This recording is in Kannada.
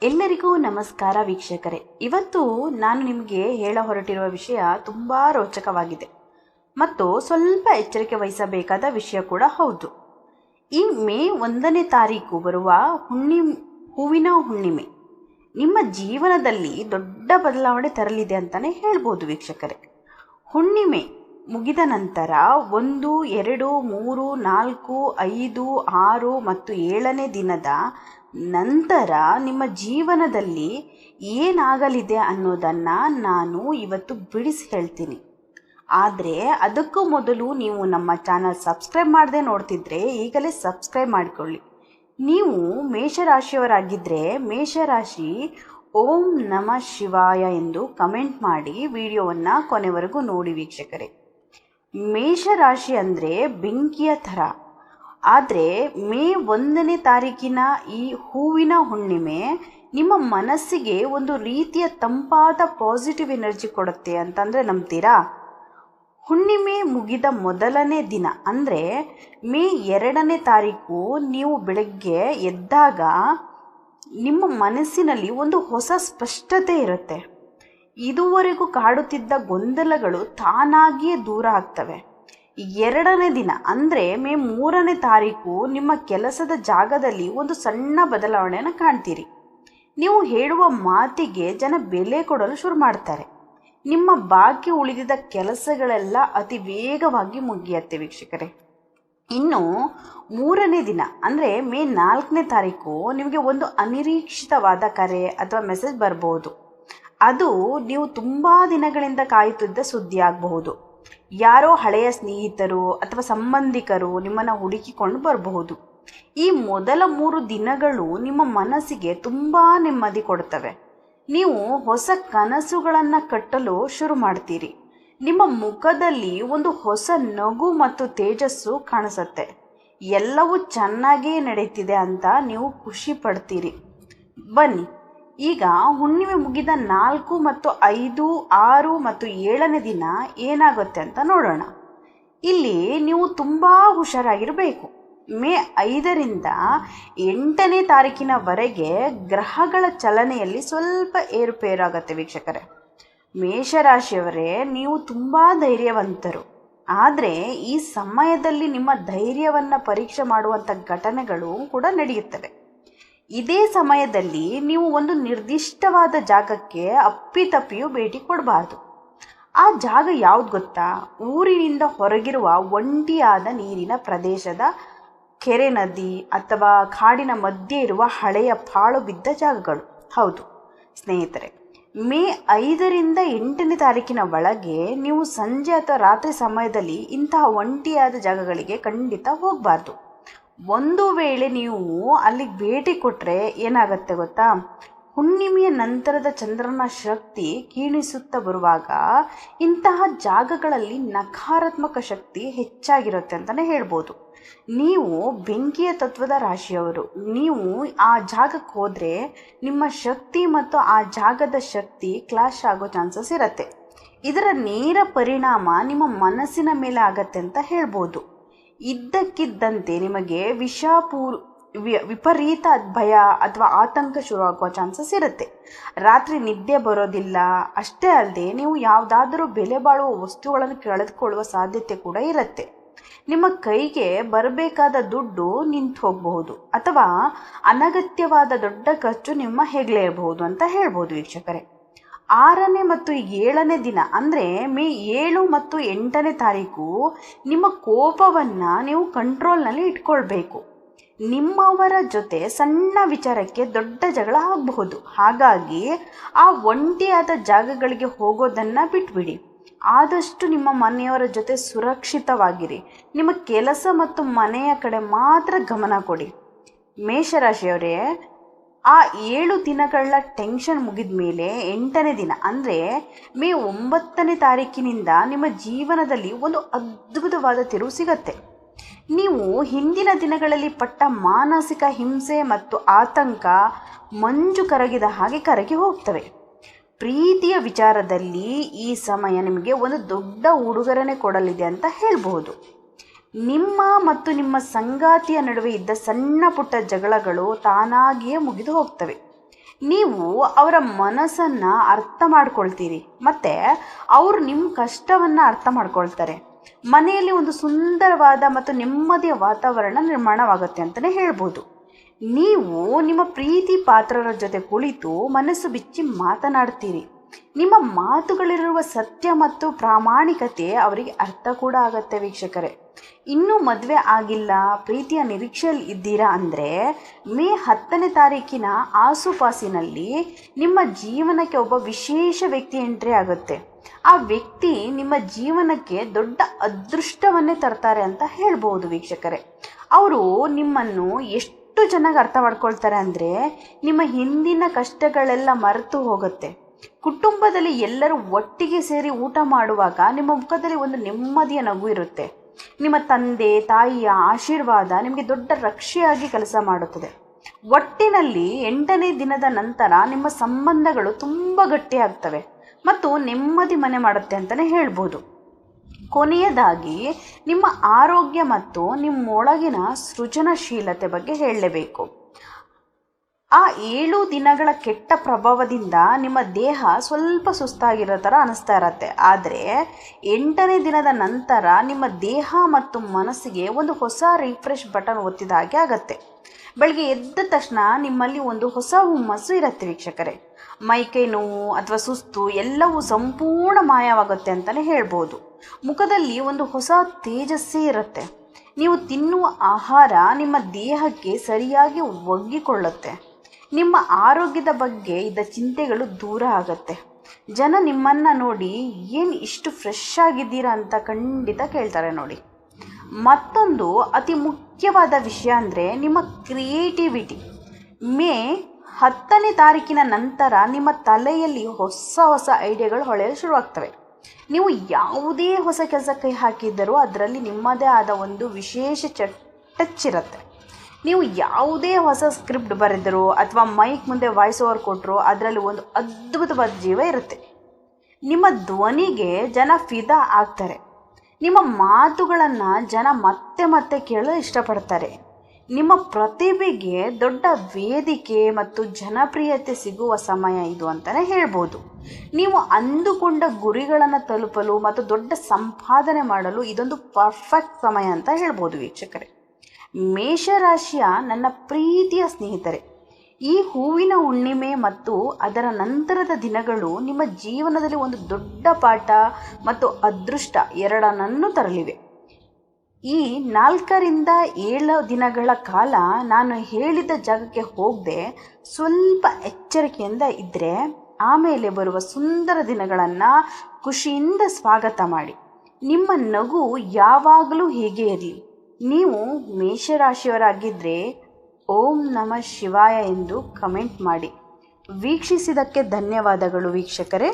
ಎಲ್ಲರಿಗೂ ನಮಸ್ಕಾರ ವೀಕ್ಷಕರೇ. ಇವತ್ತು ನಾನು ನಿಮಗೆ ಹೇಳ ಹೊರಟಿರುವ ವಿಷಯ ತುಂಬ ರೋಚಕವಾಗಿದೆ ಮತ್ತು ಸ್ವಲ್ಪ ಎಚ್ಚರಿಕೆ ವಹಿಸಬೇಕಾದ ವಿಷಯ ಕೂಡ ಹೌದು. ಈ ಮೇ 1ನೇ ತಾರೀಕು ಬರುವ ಹೂವಿನ ಹುಣ್ಣಿಮೆ ನಿಮ್ಮ ಜೀವನದಲ್ಲಿ ದೊಡ್ಡ ಬದಲಾವಣೆ ತರಲಿದೆ ಅಂತಲೇ ಹೇಳ್ಬೋದು ವೀಕ್ಷಕರೇ. ಹುಣ್ಣಿಮೆ ಮುಗಿದ ನಂತರ 1, 2, 3, 4, 5, 6 ಮತ್ತು 7ನೇ ದಿನದ ನಂತರ ನಿಮ್ಮ ಜೀವನದಲ್ಲಿ ಏನಾಗಲಿದೆ ಅನ್ನೋದನ್ನು ನಾನು ಇವತ್ತು ಬಿಡಿಸಿ ಹೇಳ್ತೀನಿ. ಆದರೆ ಅದಕ್ಕೂ ಮೊದಲು ನೀವು ನಮ್ಮ ಚಾನಲ್ ಸಬ್ಸ್ಕ್ರೈಬ್ ಮಾಡದೆ ನೋಡ್ತಿದ್ರೆ ಈಗಲೇ ಸಬ್ಸ್ಕ್ರೈಬ್ ಮಾಡಿಕೊಳ್ಳಿ. ನೀವು ಮೇಷರಾಶಿಯವರಾಗಿದ್ದರೆ ಮೇಷರಾಶಿ ಓಂ ನಮಃ ಶಿವಾಯ ಎಂದು ಕಮೆಂಟ್ ಮಾಡಿ ವಿಡಿಯೋವನ್ನು ಕೊನೆವರೆಗೂ ನೋಡಿ ವೀಕ್ಷಕರೇ. ಮೇಷರಾಶಿ ಅಂದರೆ ಬೆಂಕಿಯ ಥರ. ಆದರೆ ಮೇ 1ನೇ ತಾರೀಕಿನ ಈ ಹೂವಿನ ಹುಣ್ಣಿಮೆ ನಿಮ್ಮ ಮನಸ್ಸಿಗೆ ಒಂದು ರೀತಿಯ ತಂಪಾದ ಪಾಸಿಟಿವ್ ಎನರ್ಜಿ ಕೊಡುತ್ತೆ ಅಂತಂದರೆ ನಂಬ್ತೀರಾ? ಹುಣ್ಣಿಮೆ ಮುಗಿದ ಮೊದಲನೇ ದಿನ ಅಂದರೆ ಮೇ 2ನೇ ತಾರೀಕು ನೀವು ಬೆಳಗ್ಗೆ ಎದ್ದಾಗ ನಿಮ್ಮ ಮನಸ್ಸಿನಲ್ಲಿ ಒಂದು ಹೊಸ ಸ್ಪಷ್ಟತೆ ಇರುತ್ತೆ. ಇದುವರೆಗೂ ಕಾಡುತ್ತಿದ್ದ ಗೊಂದಲಗಳು ತಾನಾಗಿಯೇ ದೂರ ಆಗ್ತವೆ. 2ನೇ ದಿನ ಅಂದರೆ ಮೇ 3ನೇ ತಾರೀಕು ನಿಮ್ಮ ಕೆಲಸದ ಜಾಗದಲ್ಲಿ ಒಂದು ಸಣ್ಣ ಬದಲಾವಣೆಯನ್ನು ಕಾಣ್ತೀರಿ. ನೀವು ಹೇಳುವ ಮಾತಿಗೆ ಜನ ಬೆಲೆ ಕೊಡಲು ಶುರು ಮಾಡ್ತಾರೆ. ನಿಮ್ಮ ಬಾಕಿ ಉಳಿದಿದ್ದ ಕೆಲಸಗಳೆಲ್ಲ ಅತಿ ವೇಗವಾಗಿ ಮುಗಿಯುತ್ತೆ ವೀಕ್ಷಕರೇ. ಇನ್ನು 3ನೇ ದಿನ ಅಂದರೆ ಮೇ 4ನೇ ತಾರೀಕು ನಿಮಗೆ ಒಂದು ಅನಿರೀಕ್ಷಿತವಾದ ಕರೆ ಅಥವಾ ಮೆಸೇಜ್ ಬರಬಹುದು. ಅದು ನೀವು ತುಂಬ ದಿನಗಳಿಂದ ಕಾಯುತ್ತಿದ್ದ ಸುದ್ದಿ ಆಗಬಹುದು. ಯಾರೋ ಹಳೆಯ ಸ್ನೇಹಿತರು ಅಥವಾ ಸಂಬಂಧಿಕರು ನಿಮ್ಮನ್ನು ಹುಡುಕಿಕೊಂಡು ಬರಬಹುದು. ಈ ಮೊದಲ 3 ದಿನಗಳು ನಿಮ್ಮ ಮನಸ್ಸಿಗೆ ತುಂಬ ನೆಮ್ಮದಿ ಕೊಡ್ತವೆ. ನೀವು ಹೊಸ ಕನಸುಗಳನ್ನು ಕಟ್ಟಲು ಶುರು ಮಾಡ್ತೀರಿ. ನಿಮ್ಮ ಮುಖದಲ್ಲಿ ಒಂದು ಹೊಸ ನಗು ಮತ್ತು ತೇಜಸ್ಸು ಕಾಣಿಸುತ್ತೆ. ಎಲ್ಲವೂ ಚೆನ್ನಾಗೇ ನಡೀತಿದೆ ಅಂತ ನೀವು ಖುಷಿ ಪಡ್ತೀರಿ. ಬನ್ನಿ ಈಗ ಹುಣ್ಣಿಮೆ ಮುಗಿದ 4 ಮತ್ತು 5, 6 ಮತ್ತು 7ನೇ ದಿನ ಏನಾಗುತ್ತೆ ಅಂತ ನೋಡೋಣ. ಇಲ್ಲಿ ನೀವು ತುಂಬ ಹುಷಾರಾಗಿರಬೇಕು. ಮೇ 5ರಿಂದ 8ನೇ ತಾರೀಕಿನವರೆಗೆ ಗ್ರಹಗಳ ಚಲನೆಯಲ್ಲಿ ಸ್ವಲ್ಪ ಏರುಪೇರಾಗುತ್ತೆ ವೀಕ್ಷಕರೇ. ಮೇಷರಾಶಿಯವರೇ, ನೀವು ತುಂಬ ಧೈರ್ಯವಂತರು. ಆದರೆ ಈ ಸಮಯದಲ್ಲಿ ನಿಮ್ಮ ಧೈರ್ಯವನ್ನು ಪರೀಕ್ಷೆ ಮಾಡುವಂಥ ಘಟನೆಗಳು ಕೂಡ ನಡೆಯುತ್ತವೆ. ಇದೇ ಸಮಯದಲ್ಲಿ ನೀವು ಒಂದು ನಿರ್ದಿಷ್ಟವಾದ ಜಾಗಕ್ಕೆ ಅಪ್ಪಿತಪ್ಪಿಯೂ ಭೇಟಿ ಕೊಡಬಾರ್ದು. ಆ ಜಾಗ ಯಾವ್ದು ಗೊತ್ತಾ? ಊರಿನಿಂದ ಹೊರಗಿರುವ ಒಂಟಿಯಾದ ನೀರಿನ ಪ್ರದೇಶದ ಕೆರೆ, ನದಿ ಅಥವಾ ಕಾಡಿನ ಮಧ್ಯೆ ಇರುವ ಹಳೆಯ ಪಾಳು ಬಿದ್ದ ಜಾಗಗಳು. ಹೌದು ಸ್ನೇಹಿತರೆ, ಮೇ 5ರಿಂದ 8ನೇ ತಾರೀಕಿನ ಒಳಗೆ ನೀವು ಸಂಜೆ ಅಥವಾ ರಾತ್ರಿ ಸಮಯದಲ್ಲಿ ಇಂತಹ ಒಂಟಿಯಾದ ಜಾಗಗಳಿಗೆ ಖಂಡಿತ ಹೋಗಬಾರ್ದು. ಒಂದು ವೇಳೆ ನೀವು ಅಲ್ಲಿಗೆ ಭೇಟಿ ಕೊಟ್ಟರೆ ಏನಾಗುತ್ತೆ ಗೊತ್ತಾ? ಹುಣ್ಣಿಮೆಯ ನಂತರದ ಚಂದ್ರನ ಶಕ್ತಿ ಕ್ಷೀಣಿಸುತ್ತಾ ಬರುವಾಗ ಇಂತಹ ಜಾಗಗಳಲ್ಲಿ ನಕಾರಾತ್ಮಕ ಶಕ್ತಿ ಹೆಚ್ಚಾಗಿರುತ್ತೆ ಅಂತಲೇ ಹೇಳ್ಬೋದು. ನೀವು ಬೆಂಕಿಯ ತತ್ವದ ರಾಶಿಯವರು. ನೀವು ಆ ಜಾಗಕ್ಕೆ ಹೋದರೆ ನಿಮ್ಮ ಶಕ್ತಿ ಮತ್ತು ಆ ಜಾಗದ ಶಕ್ತಿ ಕ್ಲಾಶ್ ಆಗೋ ಚಾನ್ಸಸ್ ಇರುತ್ತೆ. ಇದರ ನೇರ ಪರಿಣಾಮ ನಿಮ್ಮ ಮನಸ್ಸಿನ ಮೇಲೆ ಆಗತ್ತೆ ಅಂತ ಹೇಳ್ಬೋದು. ಇದ್ದಕ್ಕಿದ್ದಂತೆ ನಿಮಗೆ ವಿಪರೀತ ಭಯ ಅಥವಾ ಆತಂಕ ಶುರುವಾಗುವ ಚಾನ್ಸಸ್ ಇರುತ್ತೆ. ರಾತ್ರಿ ನಿದ್ದೆ ಬರೋದಿಲ್ಲ. ಅಷ್ಟೇ ಅಲ್ಲದೆ ನೀವು ಯಾವುದಾದರೂ ಬೆಲೆ ಬಾಳುವ ವಸ್ತುಗಳನ್ನು ಕಳೆದುಕೊಳ್ಳುವ ಸಾಧ್ಯತೆ ಕೂಡ ಇರುತ್ತೆ. ನಿಮ್ಮ ಕೈಗೆ ಬರಬೇಕಾದ ದುಡ್ಡು ನಿಂತು ಹೋಗಬಹುದು ಅಥವಾ ಅನಗತ್ಯವಾದ ದೊಡ್ಡ ಖರ್ಚು ನಿಮ್ಮ ಹೆಗಲೇ ಇರಬಹುದು ಅಂತ ಹೇಳ್ಬೋದು ವೀಕ್ಷಕರೇ. 6ನೇ ಮತ್ತು 7ನೇ ದಿನ ಅಂದರೆ ಮೇ 7 ಮತ್ತು 8ನೇ ತಾರೀಕು ನಿಮ್ಮ ಕೋಪವನ್ನು ನೀವು ಕಂಟ್ರೋಲ್ನಲ್ಲಿ ಇಟ್ಕೊಳ್ಬೇಕು. ನಿಮ್ಮವರ ಜೊತೆ ಸಣ್ಣ ವಿಚಾರಕ್ಕೆ ದೊಡ್ಡ ಜಗಳ ಆಗಬಹುದು. ಹಾಗಾಗಿ ಆ ಒಂಟಿಯಾದ ಜಾಗಗಳಿಗೆ ಹೋಗೋದನ್ನು ಬಿಟ್ಬಿಡಿ. ಆದಷ್ಟು ನಿಮ್ಮ ಮನೆಯವರ ಜೊತೆ ಸುರಕ್ಷಿತವಾಗಿರಿ. ನಿಮ್ಮ ಕೆಲಸ ಮತ್ತು ಮನೆಯ ಕಡೆ ಮಾತ್ರ ಗಮನ ಕೊಡಿ. ಮೇಷರಾಶಿಯವರೇ, ಆ 7 ದಿನಗಳ ಟೆನ್ಷನ್ ಮುಗಿದ ಮೇಲೆ 8ನೇ ದಿನ ಅಂದರೆ ಮೇ 9ನೇ ತಾರೀಕಿನಿಂದ ನಿಮ್ಮ ಜೀವನದಲ್ಲಿ ಒಂದು ಅದ್ಭುತವಾದ ತಿರುವು ಸಿಗತ್ತೆ. ನೀವು ಹಿಂದಿನ ದಿನಗಳಲ್ಲಿ ಪಟ್ಟ ಮಾನಸಿಕ ಹಿಂಸೆ ಮತ್ತು ಆತಂಕ ಮಂಜು ಕರಗಿದ ಹಾಗೆ ಕರಗಿ ಹೋಗ್ತವೆ. ಪ್ರೀತಿಯ ವಿಚಾರದಲ್ಲಿ ಈ ಸಮಯ ನಿಮಗೆ ಒಂದು ದೊಡ್ಡ ಉಡುಗೊರೆನೆ ಕೊಡಲಿದೆ ಅಂತ ಹೇಳ್ಬಹುದು. ನಿಮ್ಮ ಮತ್ತು ನಿಮ್ಮ ಸಂಗಾತಿಯ ನಡುವೆ ಇದ್ದ ಸಣ್ಣ ಪುಟ್ಟ ಜಗಳಗಳು ತಾನಾಗಿಯೇ ಮುಗಿದು ಹೋಗ್ತವೆ. ನೀವು ಅವರ ಮನಸ್ಸನ್ನು ಅರ್ಥ ಮಾಡ್ಕೊಳ್ತೀರಿ ಮತ್ತು ಅವರು ನಿಮ್ಮ ಕಷ್ಟವನ್ನು ಅರ್ಥ ಮಾಡ್ಕೊಳ್ತಾರೆ. ಮನೆಯಲ್ಲಿ ಒಂದು ಸುಂದರವಾದ ಮತ್ತು ನೆಮ್ಮದಿಯ ವಾತಾವರಣ ನಿರ್ಮಾಣವಾಗುತ್ತೆ ಅಂತಲೇ ಹೇಳ್ಬೋದು. ನೀವು ನಿಮ್ಮ ಪ್ರೀತಿ ಪಾತ್ರರ ಜೊತೆ ಕುಳಿತು ಮನಸ್ಸು ಬಿಚ್ಚಿ ಮಾತನಾಡ್ತೀರಿ. ನಿಮ್ಮ ಮಾತುಗಳಿರುವ ಸತ್ಯ ಮತ್ತು ಪ್ರಾಮಾಣಿಕತೆ ಅವರಿಗೆ ಅರ್ಥ ಕೂಡ ಆಗತ್ತೆ ವೀಕ್ಷಕರೇ. ಇನ್ನೂ ಮದುವೆ ಆಗಿಲ್ಲ, ಪ್ರೀತಿಯ ನಿರೀಕ್ಷೆಯಲ್ಲಿ ಇದ್ದೀರಾ ಅಂದರೆ ಮೇ 10ನೇ ತಾರೀಕಿನ ಆಸುಪಾಸಿನಲ್ಲಿ ನಿಮ್ಮ ಜೀವನಕ್ಕೆ ಒಬ್ಬ ವಿಶೇಷ ವ್ಯಕ್ತಿ ಎಂಟ್ರಿ ಆಗುತ್ತೆ. ಆ ವ್ಯಕ್ತಿ ನಿಮ್ಮ ಜೀವನಕ್ಕೆ ದೊಡ್ಡ ಅದೃಷ್ಟವನ್ನೇ ತರ್ತಾರೆ ಅಂತ ಹೇಳ್ಬೋದು ವೀಕ್ಷಕರೇ. ಅವರು ನಿಮ್ಮನ್ನು ಎಷ್ಟು ಚೆನ್ನಾಗಿ ಅರ್ಥ ಮಾಡ್ಕೊಳ್ತಾರೆ ಅಂದರೆ ನಿಮ್ಮ ಹಿಂದಿನ ಕಷ್ಟಗಳೆಲ್ಲ ಮರೆತು ಹೋಗುತ್ತೆ. ಕುಟುಂಬದಲ್ಲಿ ಎಲ್ಲರೂ ಒಟ್ಟಿಗೆ ಸೇರಿ ಊಟ ಮಾಡುವಾಗ ನಿಮ್ಮ ಮುಖದಲ್ಲಿ ಒಂದು ನೆಮ್ಮದಿಯ ನಗು ಇರುತ್ತೆ. ನಿಮ್ಮ ತಂದೆ ತಾಯಿಯ ಆಶೀರ್ವಾದ ನಿಮಗೆ ದೊಡ್ಡ ರಕ್ಷೆಯಾಗಿ ಕೆಲಸ ಮಾಡುತ್ತದೆ. ಒಟ್ಟಿನಲ್ಲಿ 8ನೇ ದಿನದ ನಂತರ ನಿಮ್ಮ ಸಂಬಂಧಗಳು ತುಂಬ ಗಟ್ಟಿಯಾಗ್ತವೆ ಮತ್ತು ನೆಮ್ಮದಿ ಮನೆ ಮಾಡುತ್ತೆ ಅಂತಲೇ ಹೇಳ್ಬೋದು. ಕೊನೆಯದಾಗಿ ನಿಮ್ಮ ಆರೋಗ್ಯ ಮತ್ತು ನಿಮ್ಮೊಳಗಿನ ಸೃಜನಶೀಲತೆ ಬಗ್ಗೆ ಹೇಳಲೇಬೇಕು. ಆ 7 ದಿನಗಳ ಕೆಟ್ಟ ಪ್ರಭಾವದಿಂದ ನಿಮ್ಮ ದೇಹ ಸ್ವಲ್ಪ ಸುಸ್ತಾಗಿರೋ ಥರ ಅನಿಸ್ತಾ ಇರತ್ತೆ. ಆದರೆ 8ನೇ ದಿನದ ನಂತರ ನಿಮ್ಮ ದೇಹ ಮತ್ತು ಮನಸ್ಸಿಗೆ ಒಂದು ಹೊಸ ರಿಫ್ರೆಶ್ ಬಟನ್ ಒತ್ತಿದ ಹಾಗೆ ಆಗತ್ತೆ. ಬೆಳಗ್ಗೆ ಎದ್ದ ತಕ್ಷಣ ನಿಮ್ಮಲ್ಲಿ ಒಂದು ಹೊಸ ಹುಮ್ಮಸ್ಸು ಇರುತ್ತೆ ವೀಕ್ಷಕರೇ. ಮೈಕೈ ನೋವು ಅಥವಾ ಸುಸ್ತು ಎಲ್ಲವೂ ಸಂಪೂರ್ಣ ಮಾಯವಾಗುತ್ತೆ ಅಂತಲೇ ಹೇಳ್ಬೋದು. ಮುಖದಲ್ಲಿ ಒಂದು ಹೊಸ ತೇಜಸ್ಸೇ ಇರುತ್ತೆ. ನೀವು ತಿನ್ನುವ ಆಹಾರ ನಿಮ್ಮ ದೇಹಕ್ಕೆ ಸರಿಯಾಗಿ ಒಗ್ಗಿಕೊಳ್ಳುತ್ತೆ. ನಿಮ್ಮ ಆರೋಗ್ಯದ ಬಗ್ಗೆ ಇದ್ದ ಚಿಂತೆಗಳು ದೂರ ಆಗುತ್ತೆ. ಜನ ನಿಮ್ಮನ್ನು ನೋಡಿ ಏನು ಇಷ್ಟು ಫ್ರೆಶ್ ಆಗಿದ್ದೀರಾ ಅಂತ ಖಂಡಿತ ಕೇಳ್ತಾರೆ ನೋಡಿ. ಮತ್ತೊಂದು ಅತಿ ಮುಖ್ಯವಾದ ವಿಷಯ ಅಂದರೆ ನಿಮ್ಮ ಕ್ರಿಯೇಟಿವಿಟಿ. ಮೇ 10ನೇ ತಾರೀಕಿನ ನಂತರ ನಿಮ್ಮ ತಲೆಯಲ್ಲಿ ಹೊಸ ಹೊಸ ಐಡಿಯಾಗಳು ಹೊಳೆಯಲು ಶುರುವಾಗ್ತವೆ. ನೀವು ಯಾವುದೇ ಹೊಸ ಕೆಲಸ ಕೈ ಹಾಕಿದ್ದರೂ ಅದರಲ್ಲಿ ನಿಮ್ಮದೇ ಆದ ಒಂದು ವಿಶೇಷ ಟಚ್ ಇರುತ್ತೆ. ನೀವು ಯಾವುದೇ ಹೊಸ ಸ್ಕ್ರಿಪ್ಟ್ ಬರೆದರೂ ಅಥವಾ ಮೈಕ್ ಮುಂದೆ ವಾಯ್ಸ್ ಓವರ್ ಕೊಟ್ಟರು ಅದರಲ್ಲಿ ಒಂದು ಅದ್ಭುತವಾದ ಜೀವ ಇರುತ್ತೆ. ನಿಮ್ಮ ಧ್ವನಿಗೆ ಜನ ಫಿದಾ ಆಗ್ತಾರೆ. ನಿಮ್ಮ ಮಾತುಗಳನ್ನು ಜನ ಮತ್ತೆ ಮತ್ತೆ ಕೇಳಲು ಇಷ್ಟಪಡ್ತಾರೆ. ನಿಮ್ಮ ಪ್ರತಿಭೆಗೆ ದೊಡ್ಡ ವೇದಿಕೆ ಮತ್ತು ಜನಪ್ರಿಯತೆ ಸಿಗುವ ಸಮಯ ಇದು ಅಂತಲೇ ಹೇಳ್ಬೋದು. ನೀವು ಅಂದುಕೊಂಡ ಗುರಿಗಳನ್ನು ತಲುಪಲು ಮತ್ತು ದೊಡ್ಡ ಸಂಪಾದನೆ ಮಾಡಲು ಇದೊಂದು ಪರ್ಫೆಕ್ಟ್ ಸಮಯ ಅಂತ ಹೇಳ್ಬೋದು ವೀಕ್ಷಕರೇ. ಮೇಷರಾಶಿಯ ನನ್ನ ಪ್ರೀತಿಯ ಸ್ನೇಹಿತರೆ, ಈ ಹೂವಿನ ಹುಣ್ಣಿಮೆ ಮತ್ತು ಅದರ ನಂತರದ ದಿನಗಳು ನಿಮ್ಮ ಜೀವನದಲ್ಲಿ ಒಂದು ದೊಡ್ಡ ಪಾಠ ಮತ್ತು ಅದೃಷ್ಟ ಎರಡನ್ನೂ ತರಲಿವೆ. ಈ 4ರಿಂದ 7 ದಿನಗಳ ಕಾಲ ನಾನು ಹೇಳಿದ ಜಾಗಕ್ಕೆ ಹೋಗದೆ ಸ್ವಲ್ಪ ಎಚ್ಚರಿಕೆಯಿಂದ ಇದ್ದರೆ ಆಮೇಲೆ ಬರುವ ಸುಂದರ ದಿನಗಳನ್ನು ಖುಷಿಯಿಂದ ಸ್ವಾಗತ ಮಾಡಿ. ನಿಮ್ಮ ನಗು ಯಾವಾಗಲೂ ಹೀಗೆ ಇರಲಿ. ನೀವು ಮೇಷರಾಶಿಯವರಾಗಿದ್ದರೆ ಓಂ ನಮಃ ಶಿವಾಯ ಎಂದು ಕಮೆಂಟ್ ಮಾಡಿ. ವೀಕ್ಷಿಸಿದ್ದಕ್ಕೆ ಧನ್ಯವಾದಗಳು ವೀಕ್ಷಕರೇ.